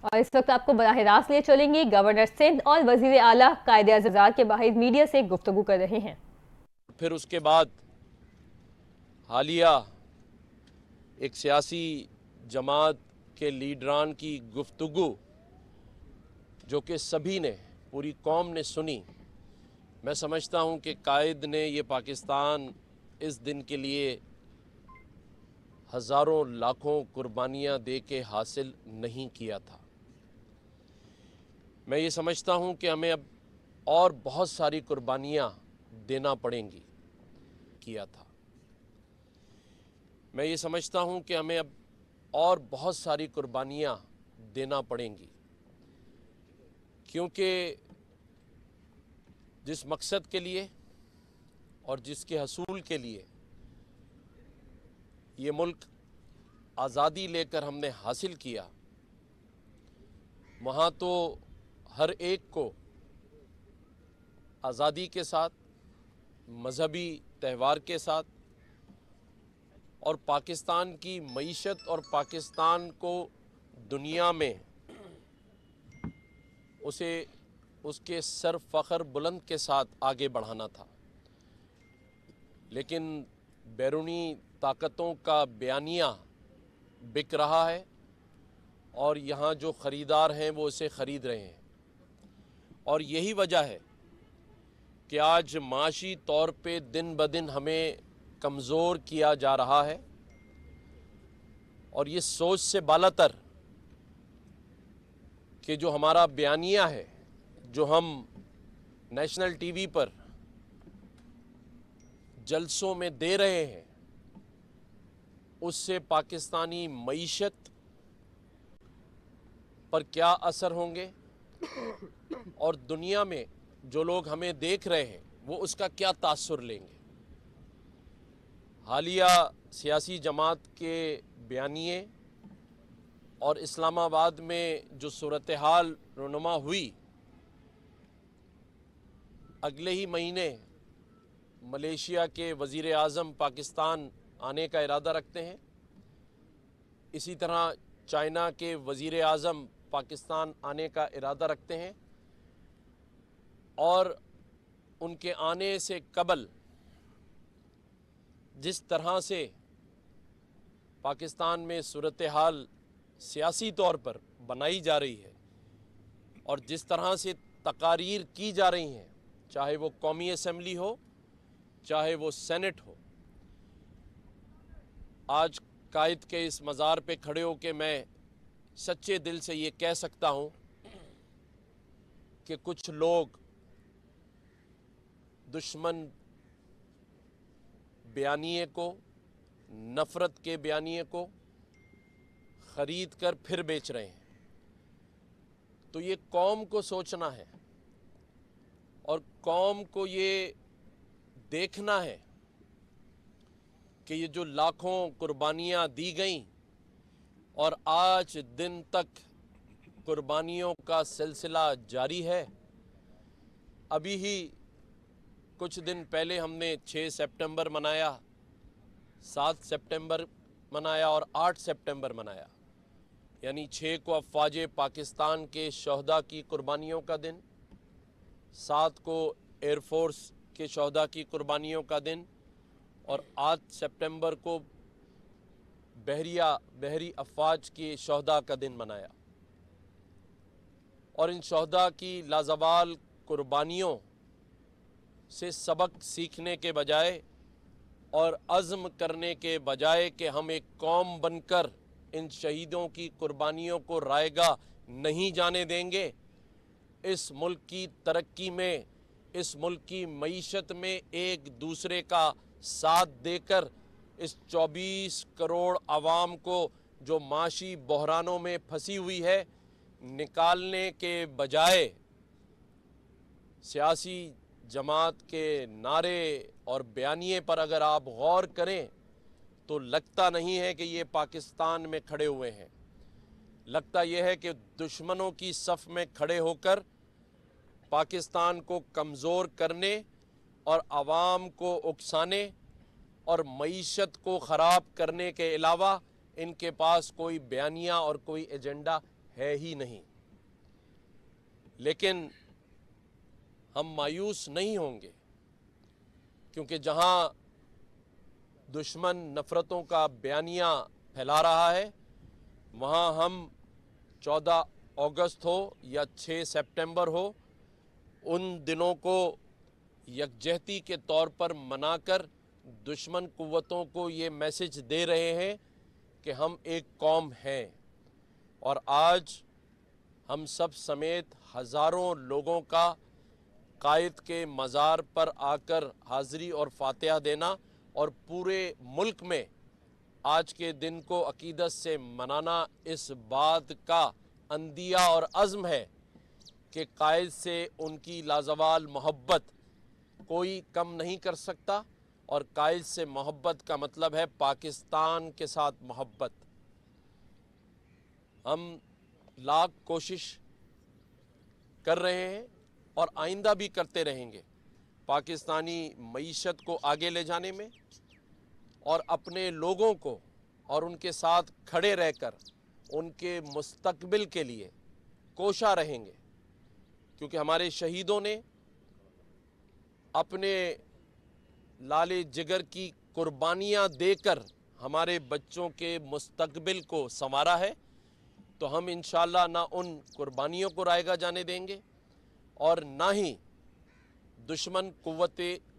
اور اس وقت آپ کو براہ راست لیے چلیں گے گورنر سندھ اور وزیر اعلیٰ قائد اعظم کے باہر میڈیا سے گفتگو کر رہے ہیں۔ پھر اس کے بعد حالیہ ایک سیاسی جماعت کے لیڈران کی گفتگو جو کہ سبھی نے، پوری قوم نے سنی، میں سمجھتا ہوں کہ قائد نے یہ پاکستان اس دن کے لیے ہزاروں لاکھوں قربانیاں دے کے حاصل نہیں کیا تھا۔ میں یہ سمجھتا ہوں کہ ہمیں اب اور بہت ساری قربانیاں دینا پڑیں گی کیا تھا۔ میں یہ سمجھتا ہوں کہ ہمیں اب اور بہت ساری قربانیاں دینا پڑیں گی، کیونکہ جس مقصد کے لیے اور جس کے حصول کے لیے یہ ملک آزادی لے کر ہم نے حاصل کیا، وہاں تو ہر ایک کو آزادی کے ساتھ، مذہبی تہوار کے ساتھ، اور پاکستان کی معیشت اور پاکستان کو دنیا میں اسے اس کے سر فخر بلند کے ساتھ آگے بڑھانا تھا۔ لیکن بیرونی طاقتوں کا بیانیہ بک رہا ہے اور یہاں جو خریدار ہیں وہ اسے خرید رہے ہیں، اور یہی وجہ ہے کہ آج معاشی طور پہ دن بدن ہمیں کمزور کیا جا رہا ہے، اور یہ سوچ سے بالاتر کہ جو ہمارا بیانیہ ہے، جو ہم نیشنل ٹی وی پر جلسوں میں دے رہے ہیں، اس سے پاکستانی معیشت پر کیا اثر ہوں گے، اور دنیا میں جو لوگ ہمیں دیکھ رہے ہیں وہ اس کا کیا تاثر لیں گے۔ حالیہ سیاسی جماعت کے بیانیے اور اسلام آباد میں جو صورتحال رونما ہوئی، اگلے ہی مہینے ملیشیا کے وزیر اعظم پاکستان آنے کا ارادہ رکھتے ہیں، اسی طرح چائنا کے وزیر اعظم پاکستان آنے کا ارادہ رکھتے ہیں، اور ان کے آنے سے قبل جس طرح سے پاکستان میں صورتحال سیاسی طور پر بنائی جا رہی ہے اور جس طرح سے تقاریر کی جا رہی ہیں، چاہے وہ قومی اسمبلی ہو، چاہے وہ سینٹ ہو، آج قائد کے اس مزار پہ کھڑے ہو کے میں سچے دل سے یہ کہہ سکتا ہوں کہ کچھ لوگ دشمن بیانیے کو، نفرت کے بیانیے کو خرید کر پھر بیچ رہے ہیں۔ تو یہ قوم کو سوچنا ہے اور قوم کو یہ دیکھنا ہے کہ یہ جو لاکھوں قربانیاں دی گئیں اور آج دن تک قربانیوں کا سلسلہ جاری ہے۔ ابھی ہی کچھ دن پہلے ہم نے 6 سپٹمبر منایا، 7 سپٹمبر منایا اور 8 سپٹمبر منایا، یعنی 6 کو افواج پاکستان کے شہداء کی قربانیوں کا دن، 7 کو ایئر فورس کے شہداء کی قربانیوں کا دن، اور 8 سپٹمبر کو بحری افواج کے شہداء کا دن منایا۔ اور ان شہداء کی لازوال قربانیوں سے سبق سیکھنے کے بجائے اور عزم کرنے کے بجائے کہ ہم ایک قوم بن کر ان شہیدوں کی قربانیوں کو رائیگاں نہیں جانے دیں گے، اس ملک کی ترقی میں، اس ملک کی معیشت میں ایک دوسرے کا ساتھ دے کر اس 24 کروڑ عوام کو جو معاشی بحرانوں میں پھنسی ہوئی ہے نکالنے کے بجائے سیاسی جماعت کے نعرے اور بیانیے پر اگر آپ غور کریں تو لگتا نہیں ہے کہ یہ پاکستان میں کھڑے ہوئے ہیں، لگتا یہ ہے کہ دشمنوں کی صف میں کھڑے ہو کر پاکستان کو کمزور کرنے اور عوام کو اکسانے اور معیشت کو خراب کرنے کے علاوہ ان کے پاس کوئی بیانیہ اور کوئی ایجنڈا ہے ہی نہیں، لیکن ہم مایوس نہیں ہوں گے، کیونکہ جہاں دشمن نفرتوں کا بیانیہ پھیلا رہا ہے، وہاں ہم 14 اگست ہو یا 6 سپٹمبر ہو، ان دنوں کو یکجہتی کے طور پر منا کر دشمن قوتوں کو یہ میسج دے رہے ہیں کہ ہم ایک قوم ہیں۔ اور آج ہم سب سمیت ہزاروں لوگوں کا قائد کے مزار پر آ کر حاضری اور فاتحہ دینا اور پورے ملک میں آج کے دن کو عقیدت سے منانا اس بات کا عندیہ اور عزم ہے کہ قائد سے ان کی لازوال محبت کوئی کم نہیں کر سکتا، اور قائد سے محبت کا مطلب ہے پاکستان کے ساتھ محبت۔ ہم لاکھ کوشش کر رہے ہیں اور آئندہ بھی کرتے رہیں گے پاکستانی معیشت کو آگے لے جانے میں، اور اپنے لوگوں کو اور ان کے ساتھ کھڑے رہ کر ان کے مستقبل کے لیے کوشاں رہیں گے، کیونکہ ہمارے شہیدوں نے اپنے لال جگر کی قربانیاں دے کر ہمارے بچوں کے مستقبل کو سنوارا ہے۔ تو ہم انشاءاللہ نہ ان قربانیوں کو رائیگاں جانے دیں گے اور نہ ہی دشمن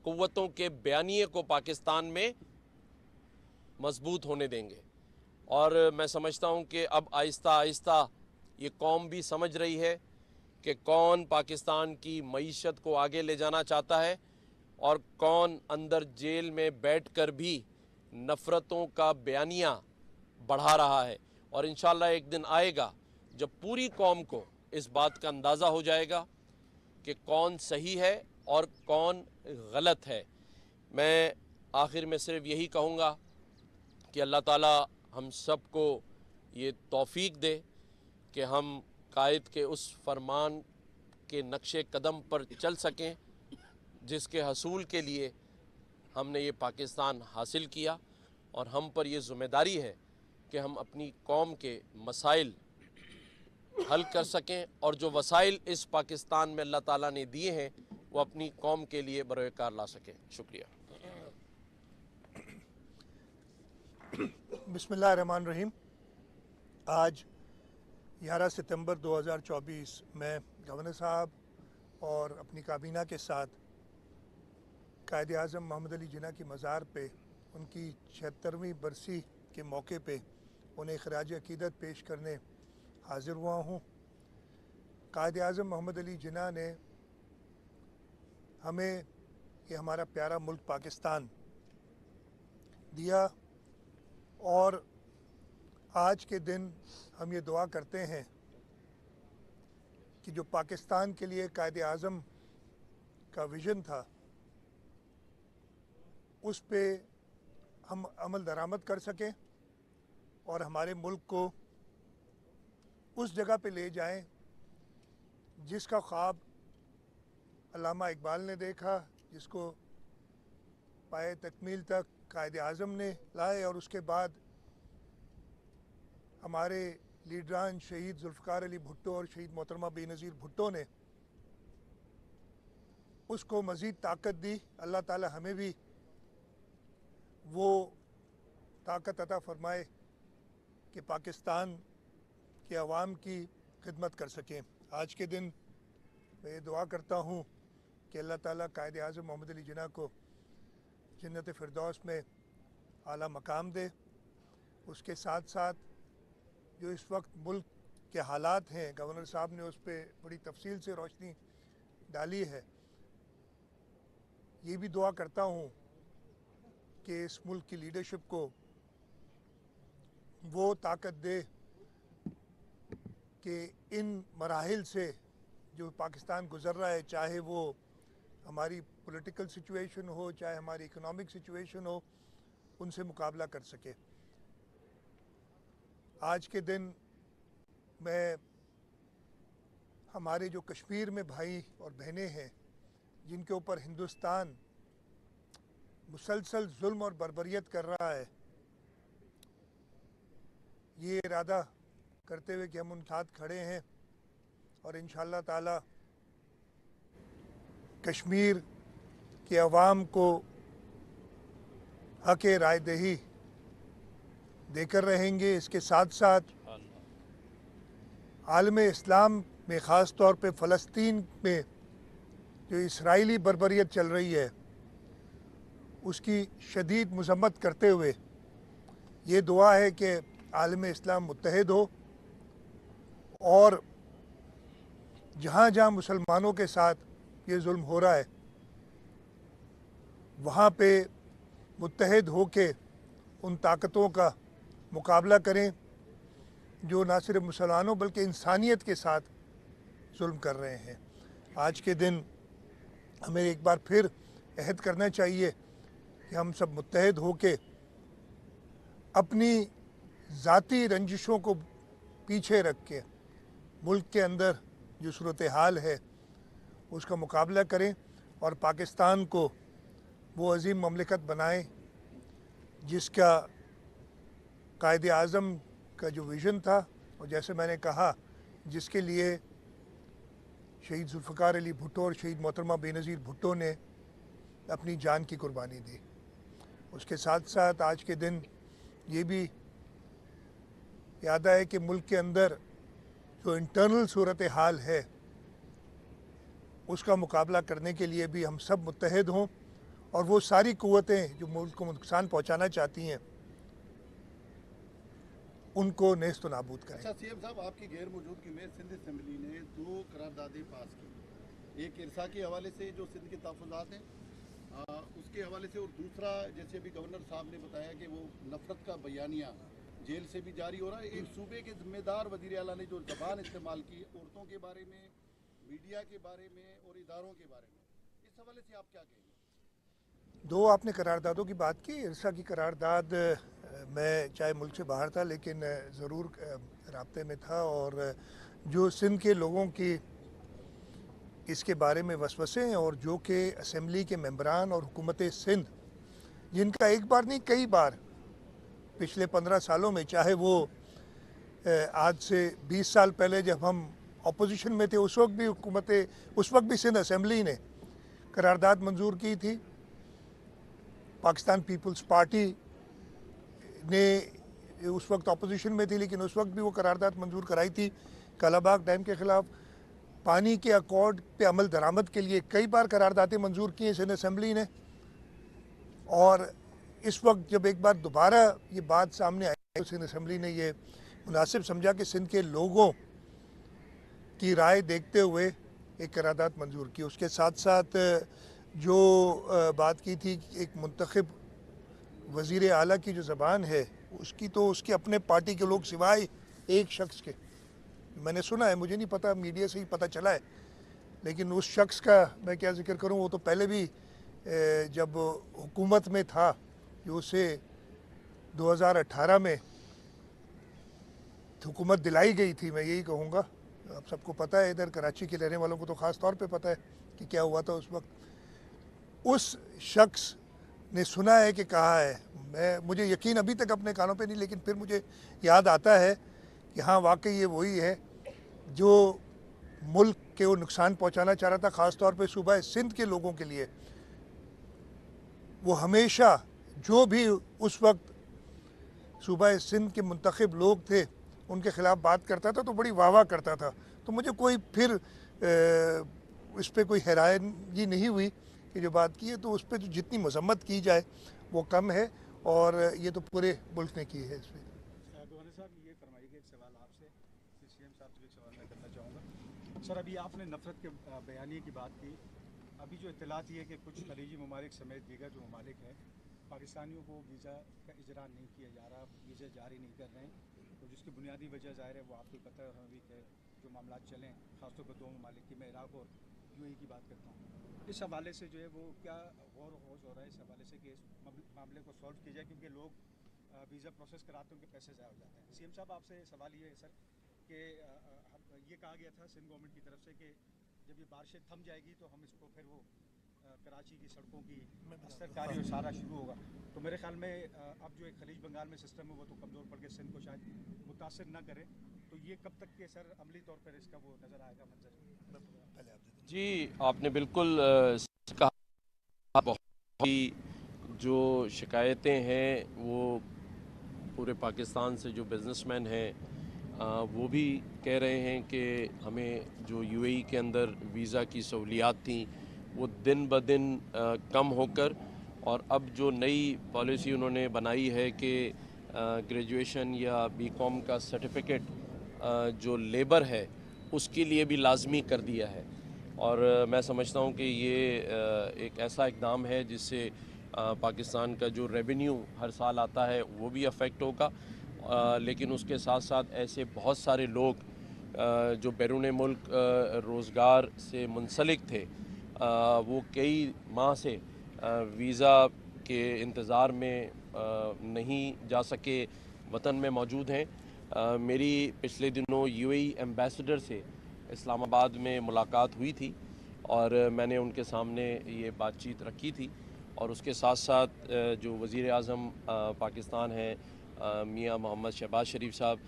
قوتوں کے بیانیے کو پاکستان میں مضبوط ہونے دیں گے۔ اور میں سمجھتا ہوں کہ اب آہستہ آہستہ یہ قوم بھی سمجھ رہی ہے کہ کون پاکستان کی معیشت کو آگے لے جانا چاہتا ہے اور کون اندر جیل میں بیٹھ کر بھی نفرتوں کا بیانیہ بڑھا رہا ہے۔ اور انشاءاللہ ایک دن آئے گا جب پوری قوم کو اس بات کا اندازہ ہو جائے گا کہ کون صحیح ہے اور کون غلط ہے۔ میں آخر میں صرف یہی کہوں گا کہ اللہ تعالیٰ ہم سب کو یہ توفیق دے کہ ہم قائد کے اس فرمان کے نقش قدم پر چل سکیں جس کے حصول کے لیے ہم نے یہ پاکستان حاصل کیا، اور ہم پر یہ ذمہ داری ہے کہ ہم اپنی قوم کے مسائل حل کر سکیں، اور جو وسائل اس پاکستان میں اللہ تعالیٰ نے دیے ہیں وہ اپنی قوم کے لیے بروئے کار لا سکیں۔ شکریہ۔ بسم اللہ الرحمن الرحیم۔ آج 11 ستمبر 2024 میں گورنر صاحب اور اپنی کابینہ کے ساتھ قائد اعظم محمد علی جناح کی مزار پہ ان کی 76ویں برسی کے موقع پہ انہیں خراج عقیدت پیش کرنے حاضر ہوا ہوں۔ قائد اعظم محمد علی جناح نے ہمیں یہ ہمارا پیارا ملک پاکستان دیا، اور آج کے دن ہم یہ دعا کرتے ہیں کہ جو پاکستان کے لیے قائد اعظم کا ویژن تھا اس پہ ہم عمل درآمد کر سکیں اور ہمارے ملک کو اس جگہ پہ لے جائیں جس کا خواب علامہ اقبال نے دیکھا، جس کو پائے تکمیل تک قائد اعظم نے لائے، اور اس کے بعد ہمارے لیڈران شہید ذوالفقار علی بھٹو اور شہید محترمہ بے نظیر بھٹو نے اس کو مزید طاقت دی۔ اللہ تعالی ہمیں بھی وہ طاقت عطا فرمائے کہ پاکستان کے عوام کی خدمت کر سکیں۔ آج کے دن میں یہ دعا کرتا ہوں کہ اللہ تعالیٰ قائد اعظم محمد علی جناح کو جنت فردوس میں اعلیٰ مقام دے۔ اس کے ساتھ ساتھ جو اس وقت ملک کے حالات ہیں، گورنر صاحب نے اس پہ بڑی تفصیل سے روشنی ڈالی ہے، یہ بھی دعا کرتا ہوں کہ اس ملک کی لیڈرشپ کو وہ طاقت دے کہ ان مراحل سے جو پاکستان گزر رہا ہے، چاہے وہ ہماری پولیٹیکل سچویشن ہو، چاہے ہماری اکنامک سچویشن ہو، ان سے مقابلہ کر سکے۔ آج کے دن میں ہمارے جو کشمیر میں بھائی اور بہنیں ہیں جن کے اوپر ہندوستان مسلسل ظلم اور بربریت کر رہا ہے، یہ ارادہ करते हुए कि हम उनके साथ खड़े हैं और इंशाअल्लाह ताला कश्मीर के अवाम को हक राय दही देकर रहेंगे। इसके साथ साथ आलम इस्लाम में ख़ास तौर पे फ़लस्तीन में जो इसराइली बर्बरियत चल रही है उसकी शदीद मज़म्मत करते हुए ये दुआ है कि आलम इस्लाम मुत्तहिद हो और जहाँ जहाँ मुसलमानों के साथ ये जुल्म हो रहा है वहाँ पे मुत्तहिद हो के उन ताकतों का मुकाबला करें जो ना सिर्फ मुसलमानों बल्कि इंसानियत के साथ जुल्म कर रहे हैं। आज के दिन हमें एक बार फिर अहद करना चाहिए कि हम सब मुत्तहिद हो के अपनी ज़ाती रंजिशों को पीछे रख के मुल्क के अंदर जो सूरत हाल है उसका मुकाबला करें और पाकिस्तान को वो अजीम ममलिकत बनाएं जिसका कायदे आज़म का जो विज़न था और जैसे मैंने कहा जिसके लिए शहीद जुल्फ़िकार अली भुट्टो और शहीद मोहतरमा बेनज़ीर भुट्टो ने अपनी जान की कुर्बानी दी। उसके साथ साथ आज के दिन ये भी याद आए कि मुल्क के अंदर जो इंटरनल सूरत हाल है उसका मुकाबला करने के लिए भी हम सब मुत्तहिद हों और वो सारी क़ुव्वतें जो मुल्क को नुकसान पहुँचाना चाहती हैं उनको नेस्त नाबूद करें। अच्छा सीएम साहब, आपकी गैर मौजूदगी में सिंध असम्बली ने 2 करारदादें पास की, एक इरसा के हवाले से जो सिंध के तहफ़्फ़ुज़ात हैं उसके हवाले से, और दूसरा जैसे अभी गवर्नर साहब ने बताया कि वो नफरत का बयानिया जेल से भी जारी हो रहा है। एक सूबे के ज़िम्मेदार वज़ीर आला ने जो ज़बान इस्तेमाल की औरतों के बारे में, मीडिया के बारे में और इदारों के बारे में, इस हवाले से आप क्या कहेंगे? 2 आपने करारदादों की बात की। इरसा की करारदाद मैं चाहे मुल्क से बाहर था लेकिन ज़रूर राब्ते में था और जो सिंध के लोगों की इसके बारे में वसवसे हैं और जो कि असम्बली के मेंबरान और हुकूमत सिंध जिनका एक बार नहीं कई बार पिछले 15 सालों में, चाहे वो आज से 20 साल पहले जब हम अपोजिशन में थे उस वक्त भी सिंध असम्बली ने करारदाद मंजूर की थी। पाकिस्तान पीपल्स पार्टी ने उस वक्त अपोजिशन में थी लेकिन उस वक्त भी वो करारदाद मंजूर कराई थी। कालाबाग डैम के ख़िलाफ़ पानी के अकॉर्ड पे अमल दरामद के लिए कई बार करारदादें मंजूर की हैं सिंध असम्बली ने और इस वक्त जब एक बार दोबारा ये बात सामने आई तो सिंध असम्बली ने ये मुनासिब समझा कि सिंध के लोगों की राय देखते हुए एक करारदाद मंजूर की। उसके साथ साथ जो बात की थी एक मुंतखब वज़ीर आला की जो ज़बान है उसकी तो उसके अपने पार्टी के लोग सिवाय एक शख्स के, मैंने सुना है, मुझे नहीं पता, मीडिया से ही पता चला है, लेकिन उस शख्स का मैं क्या ज़िक्र करूं, वो तो पहले भी जब हुकूमत में था जो उसे 2018 में हुकूमत दिलाई गई थी, मैं यही कहूँगा, आप सबको पता है, इधर कराची के रहने वालों को तो ख़ास तौर पे पता है कि क्या हुआ था उस वक्त। उस शख्स ने सुना है कि कहा है, मुझे यकीन अभी तक अपने कानों पे नहीं, लेकिन फिर मुझे याद आता है कि हाँ वाकई ये वही है जो मुल्क के वो नुकसान पहुंचाना चाह रहा था, ख़ास तौर पे सूबा सिंध के लोगों के लिए। वो हमेशा जो भी उस वक्त सूबा सिंध के मुंतखब लोग थे उनके ख़िलाफ़ बात करता था तो बड़ी वाह वाह करता था। तो मुझे कोई फिर इस पर कोई हैरानी नहीं हुई कि जो बात की है तो उस पर तो जितनी मजम्मत की जाए वो कम है और ये तो पूरे मुल्क ने की है। इस पर गवर्नर साहब ये फरमाइएगा, एक सवाल आपसे, सीएम साहब से एक सवाल मैं करना चाहूँगा। सर अभी आपने नफरत के बयानी की बात की, अभी जो इत्तलात ये है कि कुछ खलीजी ममालिक समेत दीगर जो ममालिक हैं पाकिस्तानियों को वीज़ा का इजरा नहीं किया जा रहा, वीज़ा जारी नहीं कर रहे हैं, तो जिसकी बुनियादी वजह ज़ाहिर है वो आपको पता है और हमें भी कि जो मामला चलें खासतौर पर 2 ममालिक की, मैं इराक़ और यूएई की बात करता हूँ, इस हवाले से जो है वो क्या गौर होश हो रहा है इस हवाले से कि इस मामले को सॉल्व किया जाए, क्योंकि लोग वीज़ा प्रोसेस कराते हैं उनके पैसे ज़ाया हो जाते हैं। सीएम साहब आपसे सवाल ये है सर कि ये कहा गया था सिंध गवर्नमेंट की तरफ से कि जब ये बारिशें थम जाएगी तो हम इसको फिर वो कराची की सड़कों की सरकारी और सारा शुरू होगा, तो मेरे ख्याल में अब जो एक खलीज बंगाल में सिस्टम है वो तो कमज़ोर पड़ के सिंध को शायद मुतासर न करे, तो ये कब तक के सर अमली तौर पर इसका वो नज़र आएगा मंजर? जी, आपने बिल्कुल कहा। बहुत ही जो शिकायतें हैं वो पूरे पाकिस्तान से जो बिज़नेसमैन हैं वो भी कह रहे हैं कि हमें जो यूएई के अंदर वीज़ा की सहूलियात थी वो दिन ब दिन कम होकर, और अब जो नई पॉलिसी उन्होंने बनाई है कि ग्रेजुएशन या बीकॉम का सर्टिफिकेट जो लेबर है उसके लिए भी लाजमी कर दिया है। और मैं समझता हूँ कि ये एक ऐसा इक़दाम है जिससे पाकिस्तान का जो रेवेन्यू हर साल आता है वो भी अफेक्ट होगा, लेकिन उसके साथ साथ ऐसे बहुत सारे लोग जो बैरून मुल्क रोज़गार से मुंसलिक थे वो कई माह से वीज़ा के इंतज़ार में नहीं जा सके, वतन में मौजूद हैं। मेरी पिछले दिनों यूएई एम्बेसडर से इस्लामाबाद में मुलाकात हुई थी और मैंने उनके सामने ये बातचीत रखी थी, और उसके साथ साथ जो वज़ीर आज़म पाकिस्तान हैं मियां मोहम्मद शहबाज शरीफ साहब,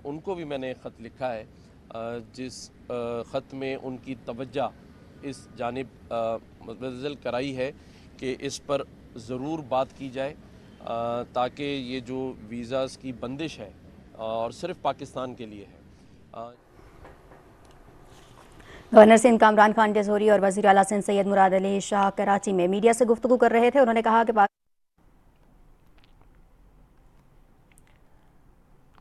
उनको भी मैंने ख़त लिखा है, जिस ख़त में उनकी तवज्जो इस जानिब मुतज़िल कराई है कि इस पर ज़रूर बात की जाए ताकि ये जो वीज़ाज़ की बंदिश है और सिर्फ़ पाकिस्तान के लिए है। गवर्नर सिंध कामरान खान जसोरी और वज़ीर आला सिंध सैयद मुराद अली शाह कराची में मीडिया से गुफ्तगू कर रहे थे। उन्होंने कहा कि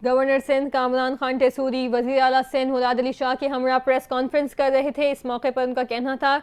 गवर्नर सिंध कामरान खान जसोरी वज़ीर आला सिंध मुराद अली शाह के हमरा प्रेस कॉन्फ्रेंस कर रहे थे। इस मौके पर उनका कहना था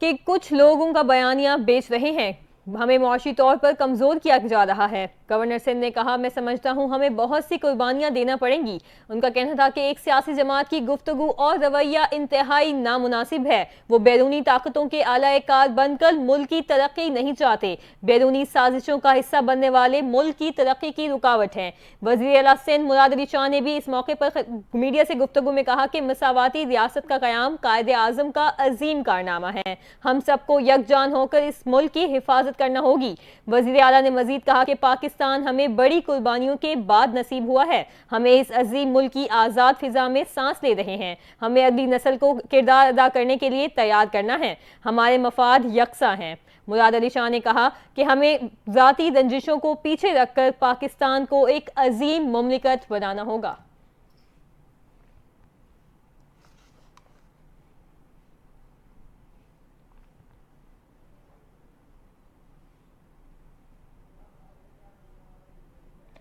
कि कुछ लोग उनका बयानिया बेच रहे हैं, हमें मुआशी तौर पर कमज़ोर किया जा रहा है। गवर्नर सिंध ने कहा, मैं समझता हूँ हमें बहुत सी कुर्बानियाँ देना पड़ेंगी। उनका कहना था कि एक सियासी जमात की गुफ्तगू और रवैया इंतहाई नामुनासिब है। वो बैरूनी ताकतों के आला-ए-कार बनकर मुल्क की तरक्की नहीं चाहते, बैरूनी साजिशों का हिस्सा बनने वाले मुल्क की तरक्की की रुकावट हैं। वज़ीर आला सिंध मुराद अली शाह ने भी इस मौके पर मीडिया से गुफ्तगू में कहा कि मसावाती रियासत का क़याम कायदे आज़म का अजीम कारनामा है, हम सबको यकजान होकर इस मुल्क की हिफाजत करना होगी। वज़ीर आला ने मजीद कहा कि पाकिस्तान हमें बड़ी कुर्बानियों के बाद नसीब हुआ है, हमें इस अजीम मुल्क की आज़ाद फिजा में सांस ले रहे हैं, हमें अगली नस्ल को किरदार अदा करने के लिए तैयार करना है, हमारे मफाद यकसा हैं। मुराद अली शाह ने कहा कि हमें ज़ाती रंजिशों को पीछे रखकर पाकिस्तान को एक अजीम मुमलिकत बनाना होगा।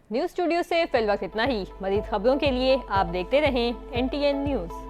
न्यूज़ स्टूडियो से फिल वक्त इतना ही। मज़ीद खबरों के लिए आप देखते रहें NTN न्यूज़।